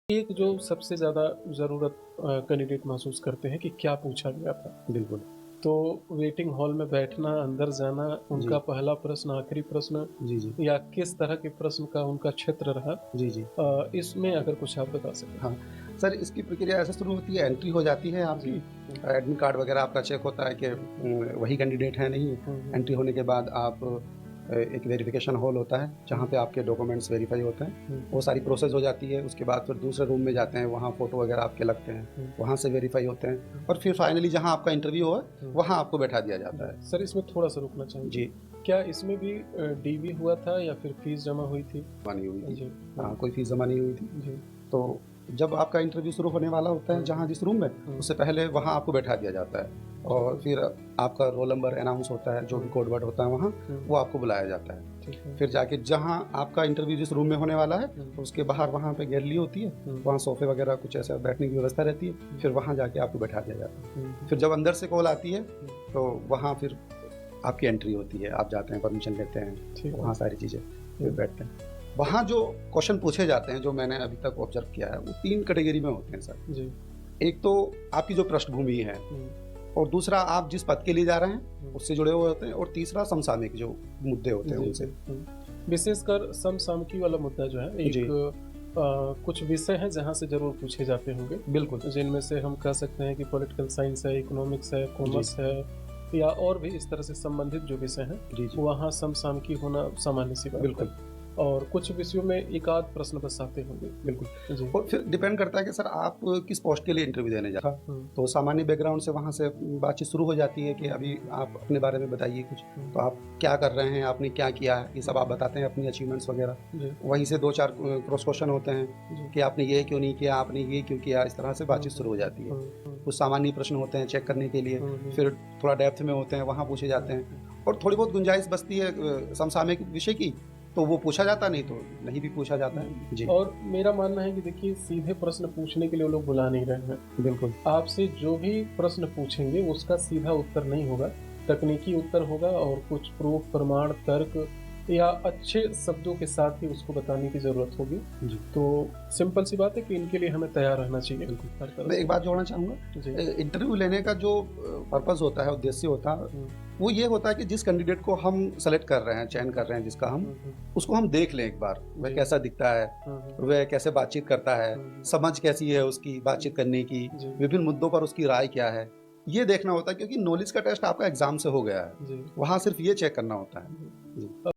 एक जो सबसे ज़्यादा ज़रूरत कैंडिडेट महसूस करते हैं कि क्या पूछा गया था। बिल्कुल। तो वेटिंग हॉल में बैठना, अंदर जाना, उनका जी, पहला प्रश्न, आखिरी प्रश्न जी, जी। या किस तरह के प्रश्न का उनका क्षेत्र रहा जी, जी। इसमें अगर कुछ आप बता सकें? हाँ, सर इसकी प्रक्रिया ऐसे शुरू होती है, एंट्री हो जाती है जी। आपकी, हुँ, एडमिट कार्ड वगैरह आपका चेक होता है कि हुँ, हुँ, वही कैंडिडेट है, नहीं है। हुँ, हुँ, एंट्री होने के बाद आप एक वेरिफ़िकेशन हॉल होता है, जहाँ हुँ, पे आपके डॉक्यूमेंट्स वेरीफ़ाई होते हैं। हुँ, वो हुँ, सारी प्रोसेस हो जाती है, उसके बाद फिर दूसरे रूम में जाते हैं, वहाँ फ़ोटो वगैरह आपके लगते हैं, हुँ, वहाँ से वेरीफ़ाई होते हुँ, हैं और फिर फाइनली जहाँ आपका इंटरव्यू हो, हुँ, वहाँ आपको बैठा दिया जी। जाता है। सर इसमें थोड़ा-सा रुकना चाहेंगे। जी, क्या इसमें भी डीवी हुआ था या फिर फीस जमा हुई थी? जमा नहीं हुई थी। जी। हुँ, कोई फ़ीस जमा नहीं हुई थी। जी। तो जब आपका इंटरव्यू शुरू होने वाला होता है हुँ, जहाँ हुँ, जिस रूम में, हुँ, उससे पहले वहाँ आपको बैठा दिया जाता है ठीक और है। फिर आपका रोल नंबर अनाउंस होता है, जो भी हुँ, कोड वर्ड होता है वहाँ, हुँ, वो आपको बुलाया जाता है। ठीक है। फिर जाके जहाँ आपका इंटरव्यू जिस रूम में होने वाला है, हुँ, उसके बाहर वहाँ पे गैलरी होती है, हुँ, वहाँ सोफ़े वगैरह कुछ ऐसा बैठने की व्यवस्था रहती है, हुँ, फिर वहाँ जाके आपको बैठा दिया जाता है। हुँ, हुँ, फिर जब अंदर से कॉल आती है, हुँ, तो वहाँ फिर आपकी एंट्री होती है, आप जाते हैं, परमिशन लेते हैं, ठीक है। वहाँ सारी चीज़ें, फिर हुँ, बैठते हैं। वहाँ जो क्वेश्चन पूछे जाते हैं, जो मैंने अभी तक ऑब्ज़र्व किया है, वो 3 कैटेगरी में होते हैं सर। जी। एक तो आपकी जो पृष्ठभूमि है हुँ, और दूसरा आप जिस पद के लिए जा रहे हैं, हुँ, उससे जुड़े हुए होते हैं और तीसरा समसामयिक जो मुद्दे होते हैं जी, जी। उनसे। हुँ। विशेषकर समसामयिकी वाला मुद्दा जो है एक जी, कुछ विषय हैं जहाँ से ज़रूर पूछे जाते होंगे, बिल्कुल। जिनमें से हम कह सकते हैं कि पॉलिटिकल साइंस है, इकोनॉमिक्स है, जी, कॉमर्स है या और भी इस तरह से संबंधित जो विषय हैं, जी, जी, वहाँ समसामयिकी होना सामान्य-सी बात है बिल्कुल। और कुछ विषयों में एकाध प्रश्न बस आते होंगे। बिल्कुल। जी। और फिर डिपेंड करता है कि सर आप किस पोस्ट के लिए इंटरव्यू देने जा रहे हैं। हुँ, तो सामान्य बैकग्राउंड से वहाँ से बातचीत शुरू हो जाती है कि हुँ, अभी आप अपने बारे में बताइए कुछ। हुँ, तो आप क्या कर रहे हैं, आपने क्या किया है, ये सब हुँ, आप बताते हैं अपनी अचीवमेंट्स वगैरह। जी, वहीं से 2-4 क्रॉस क्वेश्चन होते हैं जी। कि आपने ये क्यों नहीं किया, आपने ये क्यों किया, इस तरह से हुँ, बातचीत हुँ, शुरू हो जाती है। हुँ, हुँ, कुछ सामान्य प्रश्न होते हैं चेक करने के लिए, हुँ, हुँ, फिर थोड़ा डेप्थ में होते हैं, वहाँ पूछे हुँ, जाते हुँ। हैं और थोड़ी बहुत गुंजाइश बचती है समसामयिक विषय की, तो वो पूछा जाता है, नहीं तो नहीं भी पूछा जाता जी, है। जी, और मेरा मानना है कि देखिए सीधे प्रश्न पूछने के लिए वो लोग बुला नहीं रहे हैं। बिल्कुल। आपसे जो भी प्रश्न पूछेंगे उसका सीधा उत्तर नहीं होगा, तकनीकी उत्तर होगा और कुछ प्रूफ, प्रमाण, तर्क या अच्छे शब्दों के साथ ही उसको बताने की ज़रूरत होगी। जी। तो सिंपल सी बात है कि इनके लिए हमें तैयार रहना चाहिए बिल्कुल। हर तरह मैं से। एक बात जोड़ना चाहूँगा जी। इंटरव्यू लेने का जो पर्पज़ होता है, उद्देश्य होता है, हुँ, वो ये होता है कि जिस कैंडिडेट को हम सेलेक्ट कर रहे हैं, हुँ, चयन कर रहे हैं जिसका हम, हुँ, हुँ, उसको हम देख लें एक बार, वह जी। कैसा दिखता है, हुँ, हुँ, वह कैसे बातचीत करता है, हुँ, हुँ, समझ कैसी है उसकी हुँ, बातचीत करने की, जी, विभिन्न मुद्दों पर उसकी राय क्या है, ये देखना होता है क्योंकि नॉलेज का टेस्ट आपका एग्ज़ाम से हो गया है। जी, वहाँ सिर्फ़ ये चेक करना होता है। जी। जी।